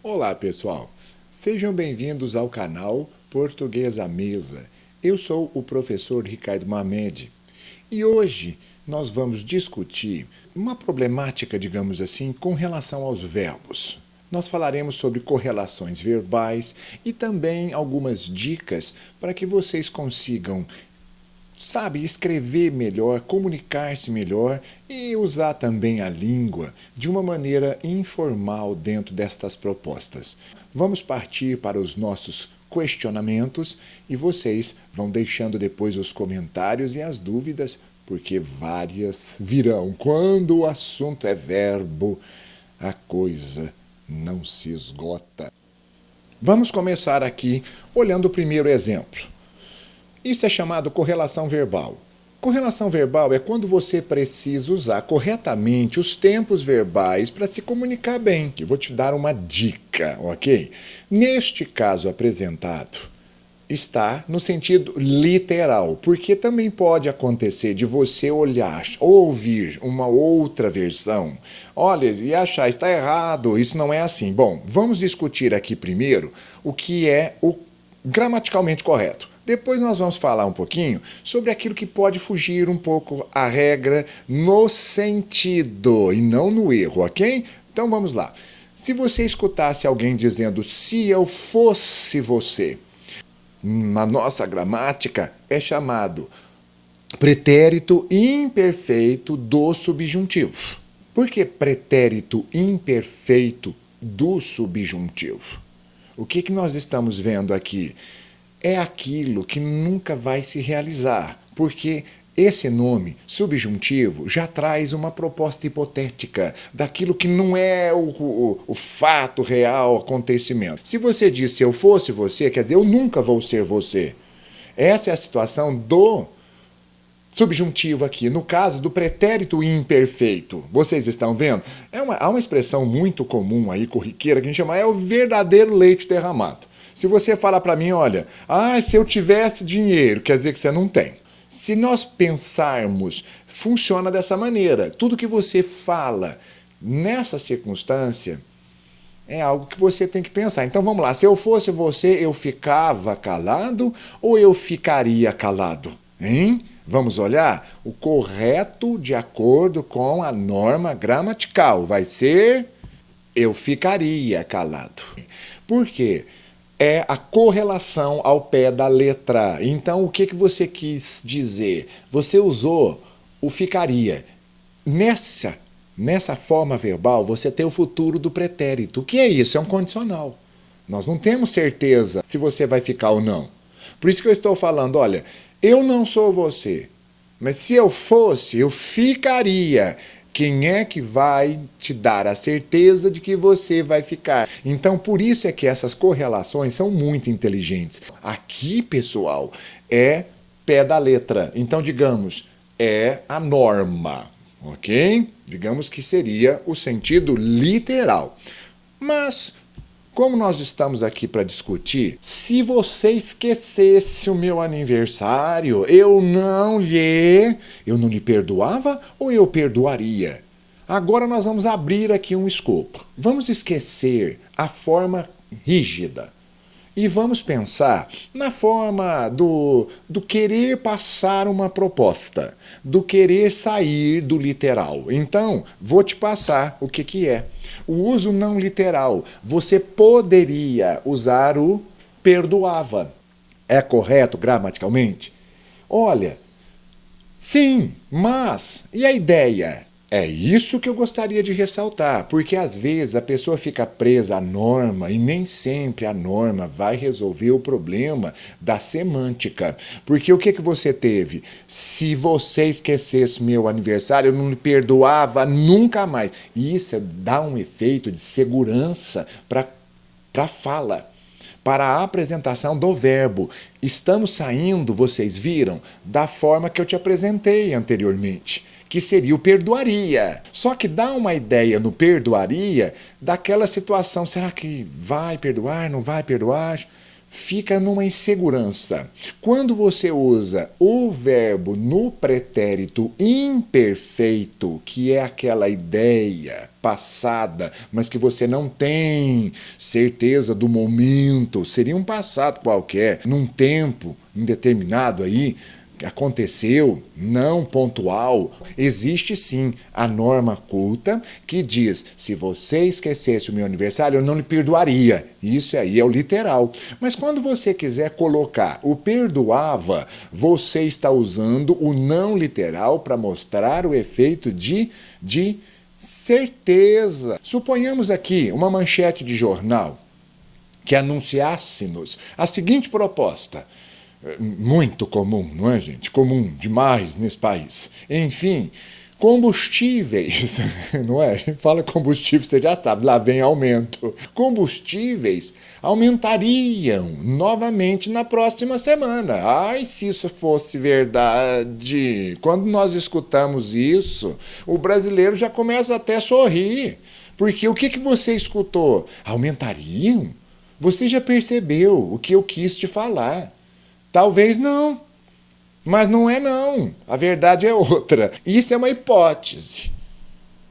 Olá pessoal, sejam bem-vindos ao canal Português à Mesa. Eu sou o professor Ricardo Mamed e hoje nós vamos discutir uma problemática, digamos assim, com relação aos verbos. Nós falaremos sobre correlações verbais e também algumas dicas para que vocês consigam escrever melhor, comunicar-se melhor e usar também a língua de uma maneira informal dentro destas propostas. Vamos partir para os nossos questionamentos e vocês vão deixando depois os comentários e as dúvidas, porque várias virão. Quando o assunto é verbo, a coisa não se esgota. Vamos começar aqui olhando o primeiro exemplo. Isso é chamado correlação verbal. Correlação verbal é quando você precisa usar corretamente os tempos verbais para se comunicar bem. Eu vou te dar uma dica, ok? Neste caso apresentado, está no sentido literal, porque também pode acontecer de você olhar ou ouvir uma outra versão, olha, e achar, está errado, isso não é assim. Bom, vamos discutir aqui primeiro o que é o gramaticalmente correto. Depois nós vamos falar um pouquinho sobre aquilo que pode fugir um pouco à regra no sentido e não no erro, ok? Então vamos lá. Se você escutasse alguém dizendo se eu fosse você, na nossa gramática é chamado pretérito imperfeito do subjuntivo. Por que pretérito imperfeito do subjuntivo? O que nós estamos vendo aqui? É aquilo que nunca vai se realizar, porque esse nome, subjuntivo, já traz uma proposta hipotética daquilo que não é o fato real, acontecimento. Se você diz se eu fosse você, quer dizer, eu nunca vou ser você. Essa é a situação do subjuntivo aqui, no caso do pretérito imperfeito. Vocês estão vendo? Há uma expressão muito comum aí, corriqueira, que a gente chama o verdadeiro leite derramado. Se você falar para mim, olha, se eu tivesse dinheiro, quer dizer que você não tem. Se nós pensarmos, funciona dessa maneira. Tudo que você fala nessa circunstância é algo que você tem que pensar. Então vamos lá, se eu fosse você, eu ficava calado ou eu ficaria calado? Hein? Vamos olhar? O correto, de acordo com a norma gramatical, vai ser eu ficaria calado. Por quê? É a correlação ao pé da letra. Então, o que você quis dizer? Você usou o ficaria. Nessa forma verbal, você tem o futuro do pretérito. O que é isso? É um condicional. Nós não temos certeza se você vai ficar ou não. Por isso que eu estou falando, olha, eu não sou você, mas se eu fosse, eu ficaria. Quem é que vai te dar a certeza de que você vai ficar? Então, por isso é que essas correlações são muito inteligentes. Aqui, pessoal, é pé da letra. Então, digamos, é a norma, ok? Digamos que seria o sentido literal. Mas, como nós estamos aqui para discutir, se você esquecesse o meu aniversário, eu não lhe perdoava ou eu perdoaria? Agora nós vamos abrir aqui um escopo. Vamos esquecer a forma rígida e vamos pensar na forma do querer passar uma proposta, do querer sair do literal. Então, vou te passar o que é. O uso não literal. Você poderia usar o perdoava. É correto gramaticalmente? Olha, sim, mas e a ideia? É isso que eu gostaria de ressaltar, porque às vezes a pessoa fica presa à norma e nem sempre a norma vai resolver o problema da semântica. Porque o que você teve? Se você esquecesse meu aniversário, eu não lhe perdoava nunca mais. E isso dá um efeito de segurança para a fala, para a apresentação do verbo. Estamos saindo, vocês viram, da forma que eu te apresentei anteriormente, que seria o perdoaria. Só que dá uma ideia no perdoaria daquela situação, será que vai perdoar, não vai perdoar? fica numa insegurança. Quando você usa o verbo no pretérito imperfeito, que é aquela ideia passada, mas que você não tem certeza do momento, seria um passado qualquer, num tempo indeterminado aí, aconteceu, não pontual, existe sim a norma culta que diz: se você esquecesse o meu aniversário, eu não lhe perdoaria. Isso aí é o literal. Mas quando você quiser colocar o perdoava, você está usando o não literal para mostrar o efeito de certeza. Suponhamos aqui uma manchete de jornal que anunciasse-nos a seguinte proposta. Muito comum, não é, gente? Comum demais nesse país. Enfim, combustíveis, não é? Fala combustível, você já sabe, lá vem aumento. Combustíveis aumentariam novamente na próxima semana. Ai, se isso fosse verdade! Quando nós escutamos isso, o brasileiro já começa até a sorrir. Porque o que você escutou? Aumentariam? Você já percebeu o que eu quis te falar. Talvez não, mas não é não. A verdade é outra. Isso é uma hipótese.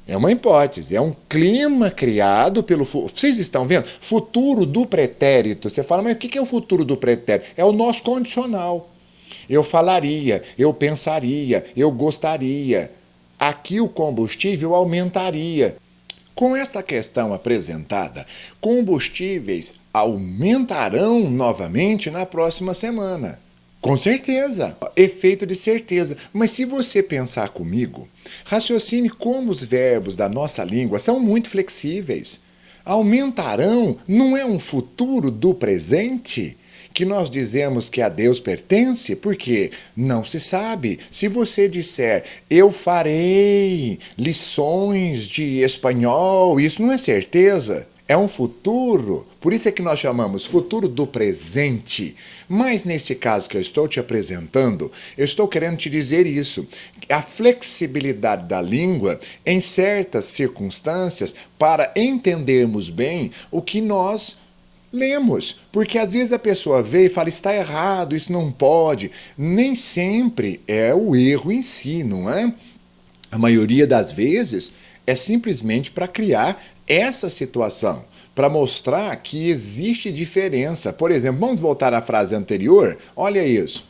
É uma hipótese, é um clima criado pelo... Vocês estão vendo? Futuro do pretérito. Você fala, mas o que é o futuro do pretérito? É o nosso condicional. Eu falaria, eu pensaria, eu gostaria. Aqui o combustível aumentaria. Com essa questão apresentada, combustíveis aumentarão novamente na próxima semana. Com certeza. Efeito de certeza. Mas se você pensar comigo, raciocine como os verbos da nossa língua são muito flexíveis. Aumentarão não é um futuro do presente? Que nós dizemos que a Deus pertence, porque não se sabe. Se você disser, eu farei lições de espanhol, isso não é certeza, é um futuro. Por isso é que nós chamamos futuro do presente. Mas neste caso que eu estou te apresentando, eu estou querendo te dizer isso. A flexibilidade da língua em certas circunstâncias para entendermos bem o que nós lemos, porque às vezes a pessoa vê e fala, está errado, isso não pode. Nem sempre é o erro em si, não é? A maioria das vezes é simplesmente para criar essa situação, para mostrar que existe diferença. Por exemplo, vamos voltar à frase anterior? Olha isso.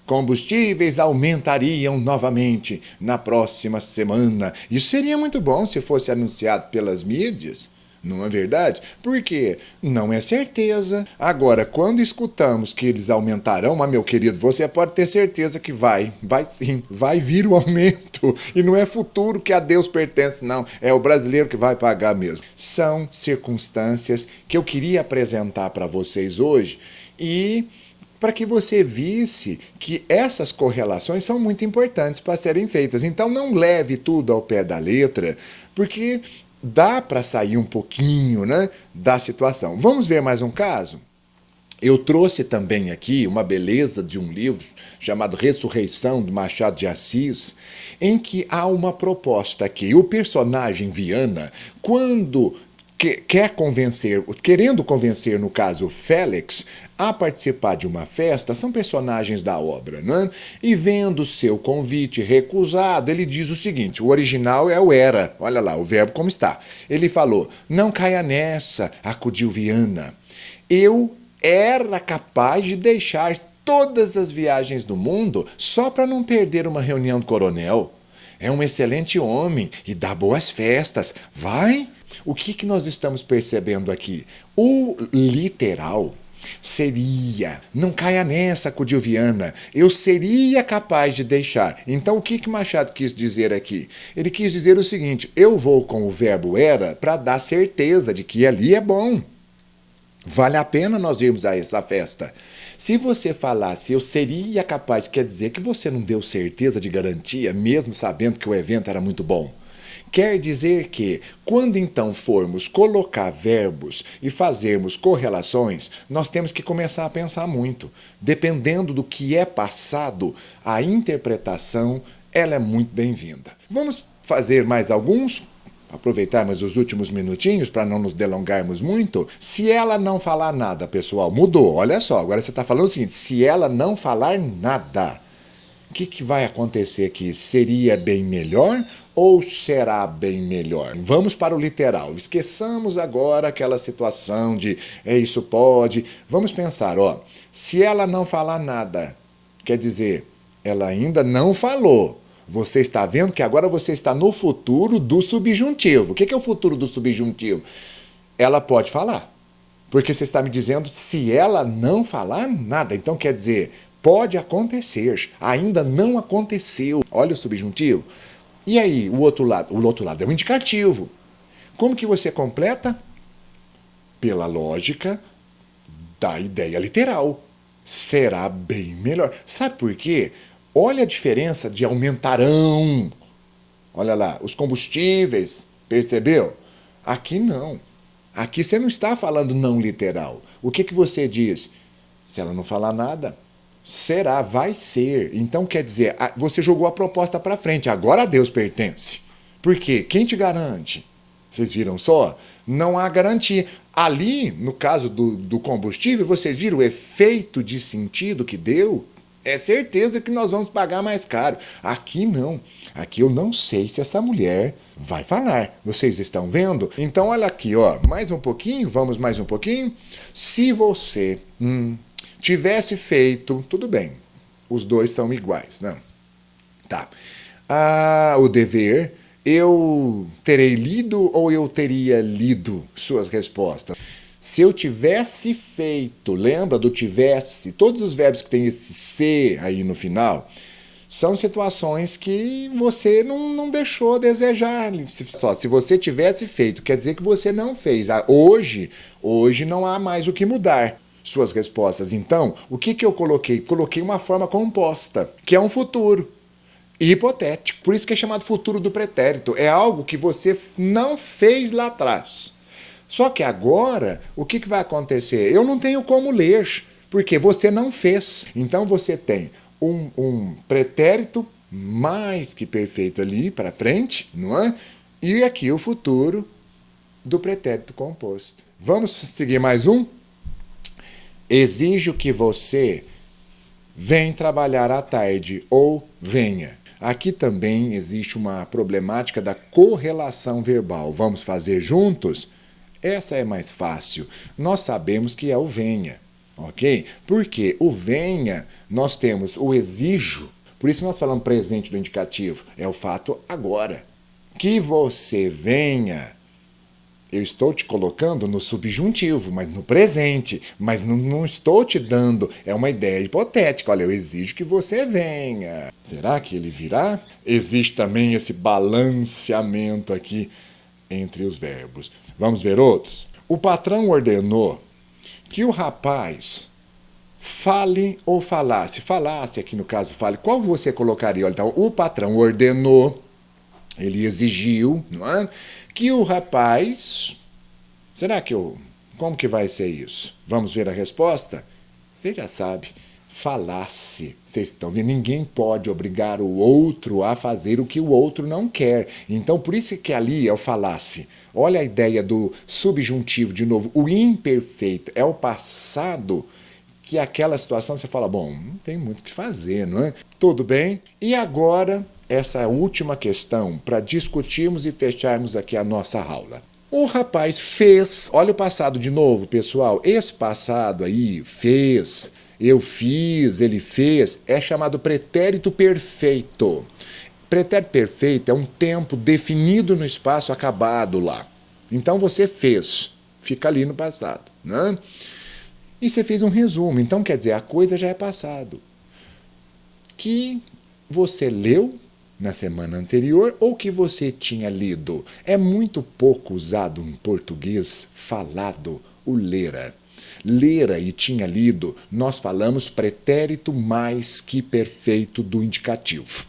Combustíveis aumentariam novamente na próxima semana. Isso seria muito bom se fosse anunciado pelas mídias. Não é verdade? Porque não é certeza. Agora, quando escutamos que eles aumentarão, mas meu querido, você pode ter certeza que vai sim, vai vir o aumento. E não é futuro que a Deus pertence, não. É o brasileiro que vai pagar mesmo. São circunstâncias que eu queria apresentar para vocês hoje e para que você visse que essas correlações são muito importantes para serem feitas. Então não leve tudo ao pé da letra, porque dá para sair um pouquinho, né, da situação. Vamos ver mais um caso? Eu trouxe também aqui uma beleza de um livro chamado Ressurreição, do Machado de Assis, em que há uma proposta aqui. O personagem Viana, quando querendo convencer, no caso, Félix, a participar de uma festa, são personagens da obra, né? E vendo seu convite recusado, ele diz o seguinte, o original é o era, olha lá, o verbo como está. Ele falou, não caia nessa, acudiu Viana. Eu era capaz de deixar todas as viagens do mundo só para não perder uma reunião do coronel. É um excelente homem e dá boas festas. Vai! O que nós estamos percebendo aqui? O literal seria, não caia nessa, acudiu Viana, eu seria capaz de deixar. Então o que Machado quis dizer aqui? Ele quis dizer o seguinte, eu vou com o verbo era para dar certeza de que ali é bom. Vale a pena nós irmos a essa festa. Se você falasse eu seria capaz, quer dizer que você não deu certeza de garantia, mesmo sabendo que o evento era muito bom. Quer dizer que, quando então formos colocar verbos e fazermos correlações, nós temos que começar a pensar muito. Dependendo do que é passado, a interpretação ela é muito bem-vinda. Vamos fazer mais alguns? aproveitarmos os últimos minutinhos para não nos delongarmos muito. Se ela não falar nada, pessoal, mudou. Olha só, agora você está falando o seguinte, se ela não falar nada, o que vai acontecer aqui? Seria bem melhor ou será bem melhor? Vamos para o literal. Esqueçamos agora aquela situação de isso pode. Vamos pensar, se ela não falar nada, quer dizer, ela ainda não falou. Você está vendo que agora você está no futuro do subjuntivo. O que é o futuro do subjuntivo? Ela pode falar. Porque você está me dizendo se ela não falar nada. Então quer dizer, pode acontecer. Ainda não aconteceu. Olha o subjuntivo. E aí, o outro lado? O outro lado é o indicativo. Como que você completa? Pela lógica da ideia literal. Será bem melhor. Sabe por quê? Olha a diferença de aumentarão. Olha lá, os combustíveis, percebeu? Aqui não. Aqui você não está falando não literal. O que você diz? Se ela não falar nada, será, vai ser. Então quer dizer, você jogou a proposta para frente, agora a Deus pertence. Por quê? Quem te garante? Vocês viram só? Não há garantia. Ali, no caso do combustível, vocês viram o efeito de sentido que deu? É certeza que nós vamos pagar mais caro. Aqui não. Aqui eu não sei se essa mulher vai falar. Vocês estão vendo? Então olha aqui, mais um pouquinho, vamos mais um pouquinho. Se você tivesse feito, tudo bem, os dois são iguais, não? Tá. O dever, eu terei lido ou eu teria lido suas respostas? Se eu tivesse feito, lembra do tivesse? Todos os verbos que tem esse ser aí no final são situações que você não deixou a desejar. Só se você tivesse feito, quer dizer que você não fez. Hoje não há mais o que mudar suas respostas. Então, o que eu coloquei? Coloquei uma forma composta, que é um futuro hipotético. Por isso que é chamado futuro do pretérito. É algo que você não fez lá atrás. Só que agora, o que vai acontecer? Eu não tenho como ler, porque você não fez. Então você tem um pretérito mais que perfeito ali para frente, não é? E aqui o futuro do pretérito composto. Vamos seguir mais um? Exijo que você venha trabalhar à tarde ou venha. Aqui também existe uma problemática da correlação verbal. Vamos fazer juntos? Essa é mais fácil. Nós sabemos que é o venha, ok? Porque o venha, nós temos o exijo, por isso nós falamos presente do indicativo, é o fato agora. Que você venha, eu estou te colocando no subjuntivo, mas no presente, mas não estou te dando, é uma ideia hipotética. Olha, eu exijo que você venha. Será que ele virá? Existe também esse balanceamento aqui entre os verbos. Vamos ver outros? O patrão ordenou que o rapaz fale ou falasse. Falasse, aqui no caso, fale. Qual você colocaria? Olha, então, o patrão ordenou, ele exigiu, não é? Que o rapaz... Será que como que vai ser isso? Vamos ver a resposta? Você já sabe. Falasse. Vocês estão vendo? Ninguém pode obrigar o outro a fazer o que o outro não quer. Então, por isso que ali é o falasse. Olha a ideia do subjuntivo, de novo. O imperfeito é o passado, que aquela situação você fala, bom, não tem muito o que fazer, não é? Tudo bem? E agora, essa última questão, para discutirmos e fecharmos aqui a nossa aula. O rapaz fez, olha o passado de novo, pessoal. Esse passado aí, fez... Eu fiz, ele fez, é chamado pretérito perfeito. Pretérito perfeito é um tempo definido no espaço acabado lá. Então você fez, fica ali no passado, né? E você fez um resumo, então quer dizer, a coisa já é passado. Que você leu na semana anterior ou que você tinha lido. É muito pouco usado em português falado o lera. Lera e tinha lido, nós falamos pretérito mais que perfeito do indicativo.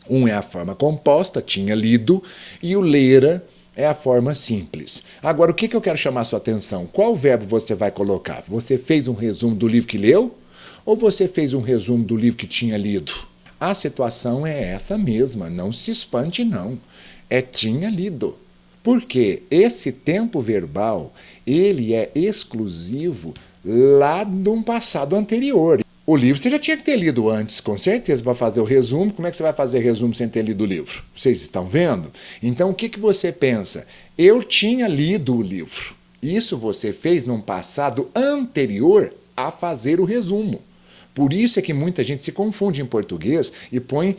Um é a forma composta, tinha lido, e o lera é a forma simples. Agora, o que eu quero chamar a sua atenção? Qual verbo você vai colocar? Você fez um resumo do livro que leu? Ou você fez um resumo do livro que tinha lido? A situação é essa mesma, não se espante não. É tinha lido. Porque esse tempo verbal, ele é exclusivo lá de um passado anterior. O livro você já tinha que ter lido antes, com certeza, para fazer o resumo. Como é que você vai fazer resumo sem ter lido o livro? Vocês estão vendo? Então, o que você pensa? Eu tinha lido o livro. Isso você fez num passado anterior a fazer o resumo. Por isso é que muita gente se confunde em português e põe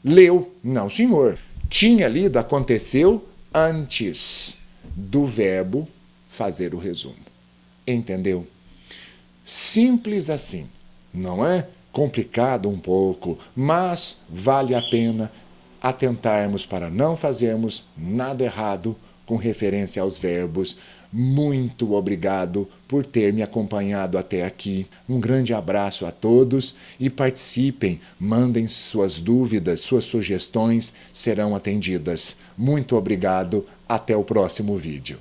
leu. Não, senhor. Tinha lido, aconteceu antes do verbo fazer o resumo. Entendeu? Simples assim. Não é? Complicado um pouco, mas vale a pena atentarmos para não fazermos nada errado com referência aos verbos. Muito obrigado por ter me acompanhado até aqui. Um grande abraço a todos e participem, mandem suas dúvidas, suas sugestões serão atendidas. Muito obrigado, até o próximo vídeo.